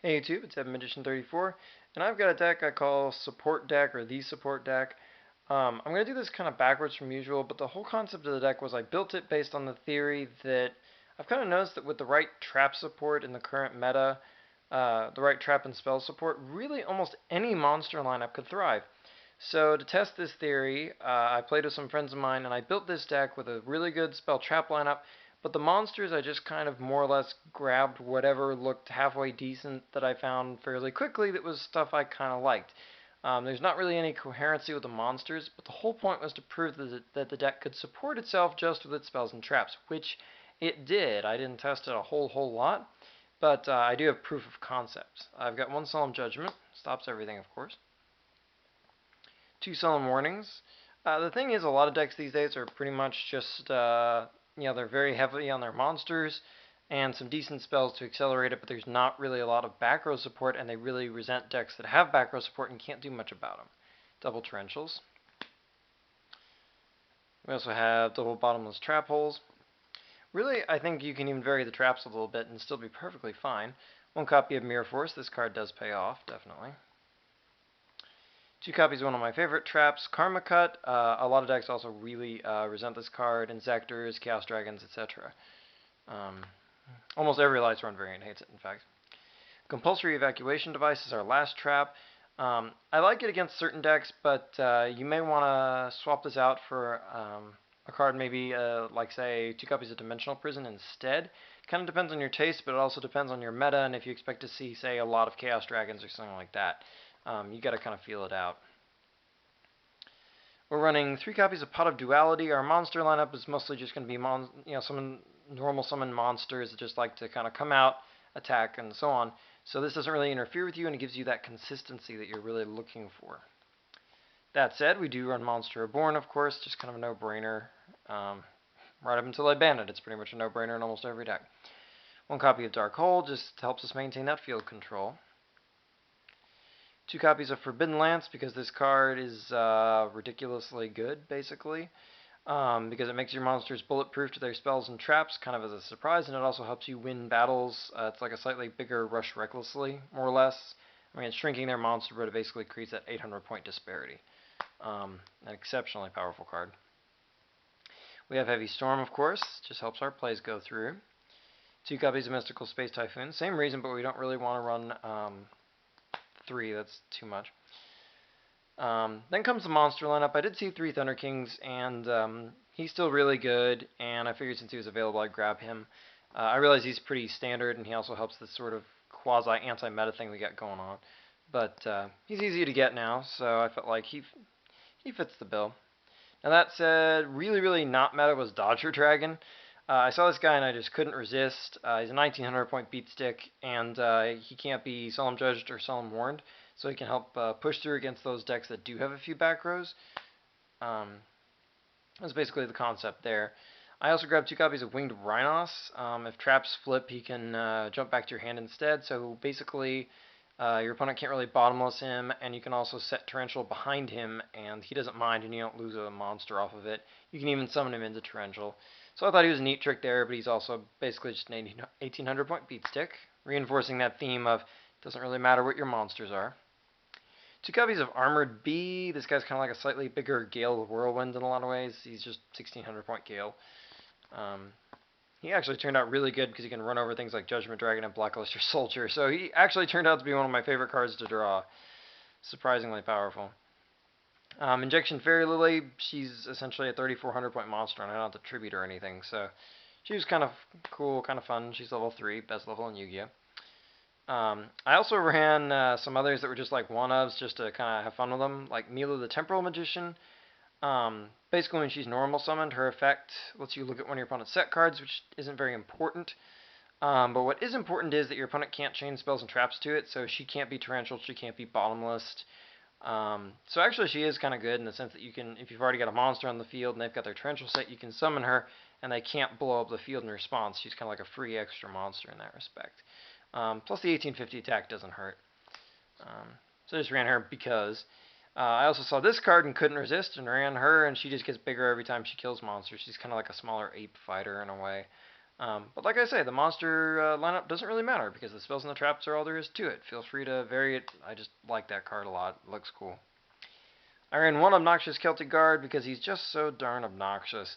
Hey YouTube, it's EvanMagician34, and I've got a deck I call Support Deck or the Support Deck. I'm going to do this kind of backwards from usual, but the whole concept of the deck was I built it based on the theory that I've kind of noticed that with the right trap support in the current meta, the right trap and spell support, really almost any monster lineup could thrive. So to test this theory, I played with some friends of mine, and I built this deck with a really good spell trap lineup. But the monsters, I just kind of more or less grabbed whatever looked halfway decent that I found fairly quickly that was stuff I kind of liked. There's not really any coherency with the monsters, but the whole point was to prove that the deck could support itself just with its spells and traps, which it did. I didn't test it a whole lot, but I do have proof of concept. I've got one Solemn Judgment, stops everything, of course. Two Solemn Warnings. The thing is, a lot of decks these days are pretty much just, they're very heavy on their monsters and some decent spells to accelerate it, but there's not really a lot of back row support, and they really resent decks that have back row support and can't do much about them. Double Torrentials. We also have double Bottomless Trap Holes. Really, I think you can even vary the traps a little bit and still be perfectly fine. One copy of Mirror Force. This card does pay off, definitely. Two copies of one of my favorite traps, Karma Cut. A lot of decks also really resent this card, Insectors, Chaos Dragons, etc. Almost every Lights Run variant hates it, in fact. Compulsory Evacuation Device is our last trap. I like it against certain decks, but you may want to swap this out for a card maybe like, say, two copies of Dimensional Prison instead. Kind of depends on your taste, but it also depends on your meta and if you expect to see, say, a lot of Chaos Dragons or something like that. You got to kind of feel it out. We're running three copies of Pot of Duality. Our monster lineup is mostly just going to be some normal summon monsters that just like to kind of come out, attack, and so on. So this doesn't really interfere with you, and it gives you that consistency that you're really looking for. That said, we do run Monster Reborn, of course, just kind of a no-brainer. Right up until I ban it, it's pretty much a no-brainer in almost every deck. One copy of Dark Hole just helps us maintain that field control. Two copies of Forbidden Lance because this card is ridiculously good, basically. Because it makes your monsters bulletproof to their spells and traps, kind of as a surprise, and it also helps you win battles. It's like a slightly bigger Rush Recklessly, more or less. I mean, it's shrinking their monster, but it basically creates that 800-point disparity. An exceptionally powerful card. We have Heavy Storm, of course, just helps our plays go through. Two copies of Mystical Space Typhoon, same reason, but we don't really want to run three, that's too much. Then comes the monster lineup. I did see three Thunder Kings, and he's still really good, and I figured since he was available, I'd grab him. I realize he's pretty standard, and he also helps this sort of quasi-anti-meta thing we got going on. But he's easy to get now, so I felt like he fits the bill. Now that said, really not meta was Dodger Dragon. I saw this guy and I just couldn't resist. He's a 1900 point beat stick, and he can't be Solemn Judged or Solemn Warned, so he can help push through against those decks that do have a few back rows. That's basically the concept there. I also grabbed two copies of Winged Rhinos. If traps flip, he can jump back to your hand instead, so basically your opponent can't really bottomless him, and you can also set Torrential behind him, and he doesn't mind, and you don't lose a monster off of it. You can even summon him into Torrential. So I thought he was a neat trick there, but he's also basically just an 1800 point beat stick, reinforcing that theme of it doesn't really matter what your monsters are. Two copies of Armored Bee. This guy's kind of like a slightly bigger Gale Whirlwind in a lot of ways. He's just 1600 point Gale. He actually turned out really good because he can run over things like Judgment Dragon and Blackluster Soldier. So he actually turned out to be one of my favorite cards to draw. Surprisingly powerful. Injection Fairy Lily, she's essentially a 3400 point monster, and I don't have to tribute or anything. So she was kind of cool, kind of fun. She's level 3, best level in Yu-Gi-Oh! I also ran some others that were just like one-ofs just to kind of have fun with them, like Mila the Temporal Magician. Basically, when she's normal summoned, her effect lets you look at one of your opponent's set cards, which isn't very important. But what is important is that your opponent can't chain spells and traps to it, so she can't be torrential, she can't be bottomless. So actually she is kind of good in the sense that you can, if you've already got a monster on the field and they've got their torrential set, you can summon her and they can't blow up the field in response. She's kind of like a free extra monster in that respect. Plus the 1850 attack doesn't hurt. So I just ran her because I also saw this card and couldn't resist and ran her, and she just gets bigger every time she kills monsters. She's kind of like a smaller ape fighter in a way. But like I say, the monster lineup doesn't really matter because the spells and the traps are all there is to it. Feel free to vary it. I just like that card a lot. It looks cool. I ran one Obnoxious Celtic Guard because he's just so darn obnoxious.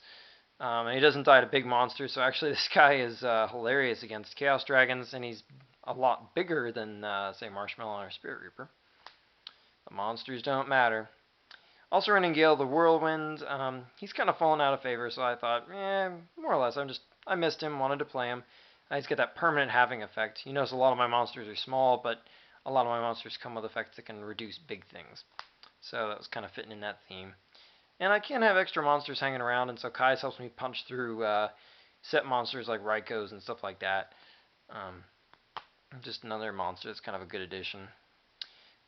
And he doesn't die to big monsters, so actually this guy is hilarious against Chaos Dragons, and he's a lot bigger than, say, Marshmallow or Spirit Reaper. The monsters don't matter. Also running Gale the Whirlwind. He's kind of fallen out of favor, so I thought, more or less, I missed him, wanted to play him. He's got that permanent halving effect. You notice a lot of my monsters are small, but a lot of my monsters come with effects that can reduce big things. So that was kind of fitting in that theme. And I can't have extra monsters hanging around, and so Kai's helps me punch through set monsters like Rykos and stuff like that. Just another monster that's kind of a good addition.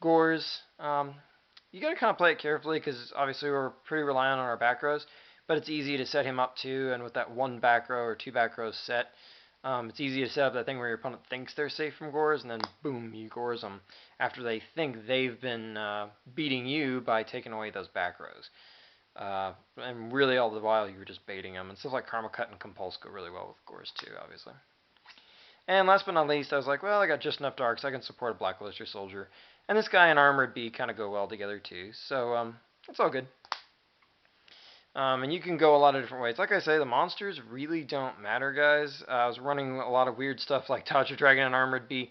Gores, you got to kind of play it carefully because obviously we're pretty reliant on our back rows, but it's easy to set him up too, and with that one back row or two back rows set, it's easy to set up that thing where your opponent thinks they're safe from Gores, and then boom, you Gores them after they think they've been beating you by taking away those back rows. And really all the while you were just baiting them, and stuff like Karma Cut and Compulse go really well with Gores too, obviously. And last but not least, I was like, well, I got just enough darks, I can support a Black Luster Soldier. And this guy and Armored Bee kind of go well together too, so it's all good. And you can go a lot of different ways. Like I say, the monsters really don't matter, guys. I was running a lot of weird stuff like Dodger Dragon and Armored Bee,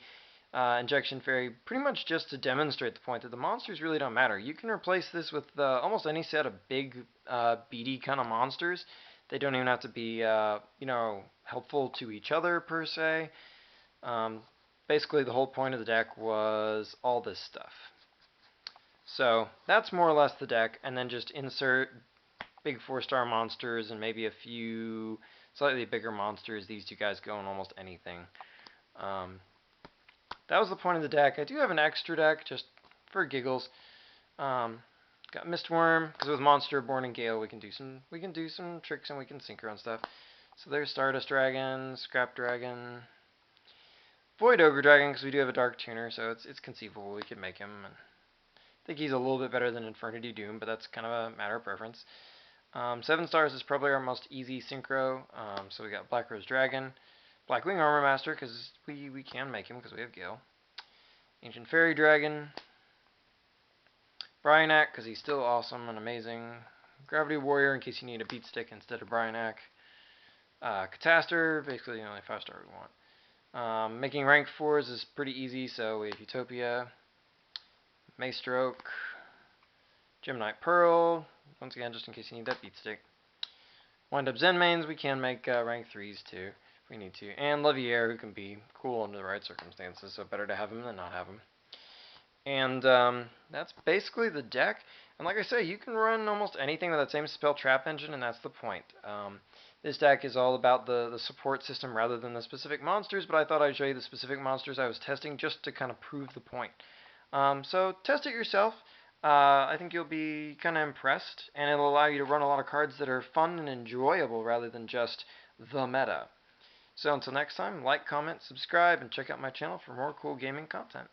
Injection Fairy, pretty much just to demonstrate the point that the monsters really don't matter. You can replace this with almost any set of big, beady kind of monsters. They don't even have to be, helpful to each other per se. Basically, the whole point of the deck was all this stuff. So that's more or less the deck, and then just insert big 4-star monsters and maybe a few slightly bigger monsters. These two guys go in almost anything. That was the point of the deck. I do have an extra deck just for giggles. Got Mistworm because with Monsterborn and Gale we can do some tricks and we can synchro and stuff. So there's Stardust Dragon, Scrap Dragon, Void Ogre Dragon because we do have a Dark Tuner, so it's conceivable we could make him. And I think he's a little bit better than Infernity Doom, but that's kind of a matter of preference. 7 stars is probably our most easy synchro. So we got Black Rose Dragon, Blackwing Armor Master because we can make him because we have Gale. Ancient Fairy Dragon, Bryonak because he's still awesome and amazing. Gravity Warrior in case you need a beat stick instead of Bryonak. Catastor, basically the only 5-star we want. Making rank 4s is pretty easy, so we have Utopia, Maestroke, Gemini Pearl, once again just in case you need that beat stick. Wind Up Zen mains, we can make rank 3s too if we need to. And Levier, who can be cool under the right circumstances, so better to have him than not have him. And that's basically the deck. And like I say, you can run almost anything with that same spell trap engine, and that's the point. This deck is all about the support system rather than the specific monsters, but I thought I'd show you the specific monsters I was testing just to kind of prove the point. So test it yourself. I think you'll be kind of impressed, and it'll allow you to run a lot of cards that are fun and enjoyable rather than just the meta. So until next time, like, comment, subscribe, and check out my channel for more cool gaming content.